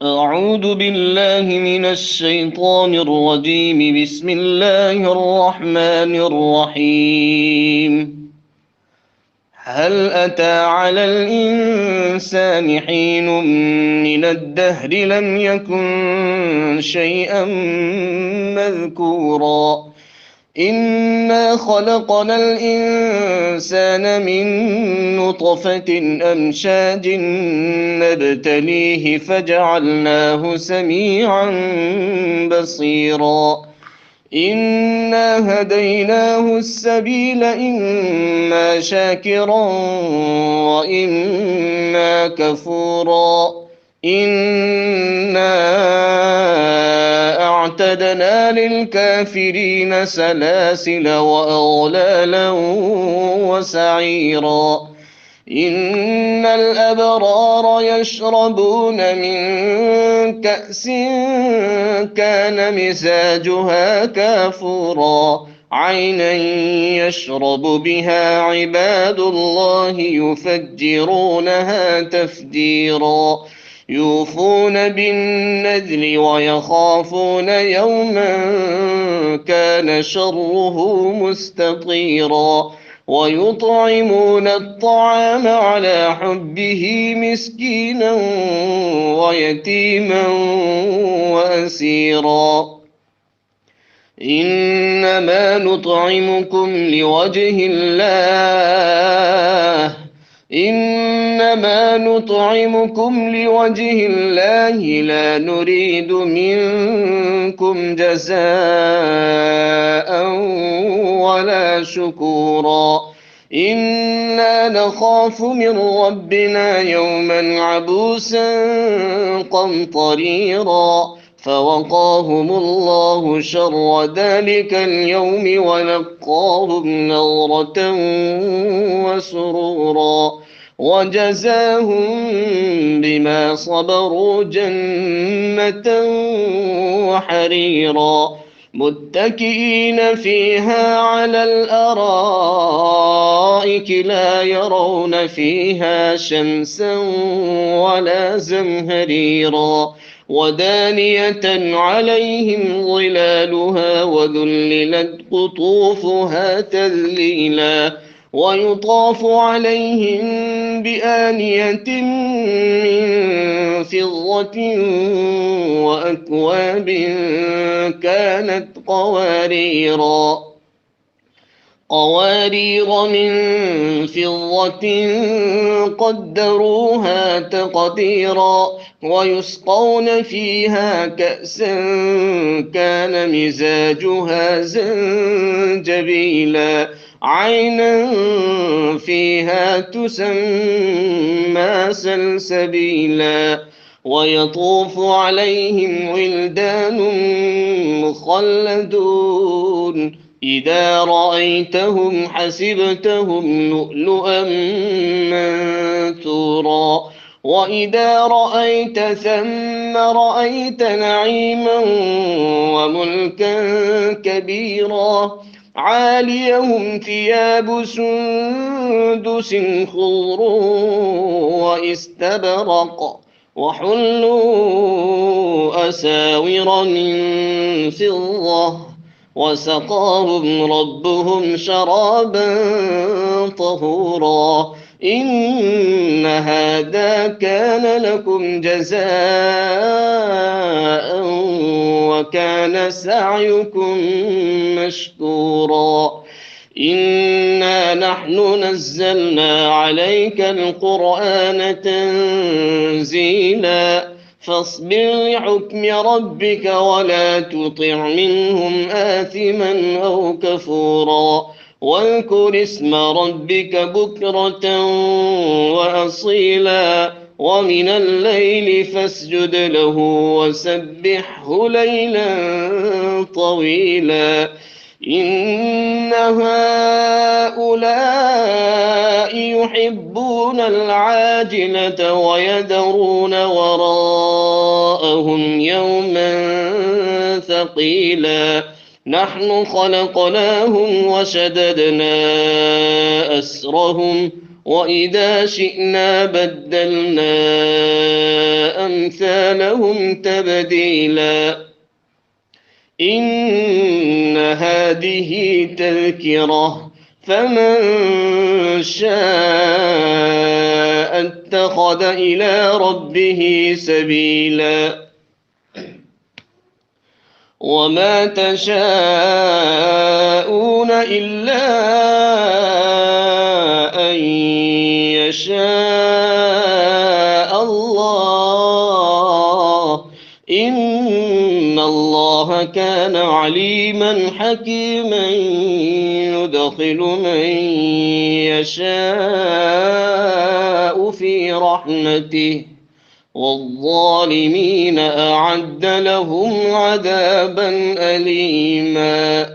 أعوذ بالله من الشيطان الرجيم. بسم الله الرحمن الرحيم. هل أتى على الإنسان حين من الدهر لم يكن شيئا مذكورا. إنا خلقنا الإنسان من نطفة أمشاج نبتليه فجعلناه سميعا بصيرا. إنا هديناه السبيل إما شاكرا وإما كفورا. إنا أعتدنا للكافرين سلاسل وأغلالا وسعيرا. إن الأبرار يشربون من كأس كان مزاجها كافورا عينا يشرب بها عباد الله يفجرونها تفجيرا. يوفون بالنذر ويخافون يوما كان شره مستطيرا. ويطعمون الطعام على حبه مسكينا ويتيما وأسيرا. إنما نطعمكم لوجه الله لا نريد منكم جزاء ولا شكورا. إنا نخاف من ربنا يوما عبوسا قمطريرا. فوقاهم الله شر ذلك اليوم ولقاهم نضرة وسرورا وجزاهم بما صبروا جنة وحريرا متكئين فيها على الأرائك لا يرون فيها شمسا ولا زمهريرا. ودانية عليهم ظلالها وذللت قطوفها تذليلا. ويطاف عليهم بآنية من فضة وأكواب كانت قوارير من فضة قدروها تقديرا. ويسقون فيها كأسا كان مزاجها زنجبيلا عينا فيها تسمى سلسبيلا. ويطوف عليهم ولدان مخلدون إذا رأيتهم حسبتهم لؤلؤا منثورا. وإذا رأيت ثم رأيت نعيما وملكا كبيرا. عاليهم ثياب سندس خضر واستبرق وحلوا أساور من فضة وسقاهم ربهم شرابا طهورا. إن هذا كان لكم جزاء وكان سعيكم مشكورا. إنا نحن نزلنا عليك القرآن تنزيلا. فاصبر لحكم ربك ولا تطع منهم آثما أو كفورا. واذكر اسم ربك بكرة وأصيلا. ومن الليل فاسجد له وسبحه ليلا طويلا. إن هؤلاء يحبون العاجلة ويذرون وراءهم يوما ثقيلا. نحن خلقناهم وشددنا أسرهم وإذا شئنا بدلنا أمثالهم تبديلا إن هذه تذكرة فمن شاء اتخذ إلى ربه سبيلا وما تشاءون إلا أن يشاء الله إن الله كان عليما حكيما يدخل من يشاء في رحمته والظالمين أعد لهم عذابا أليما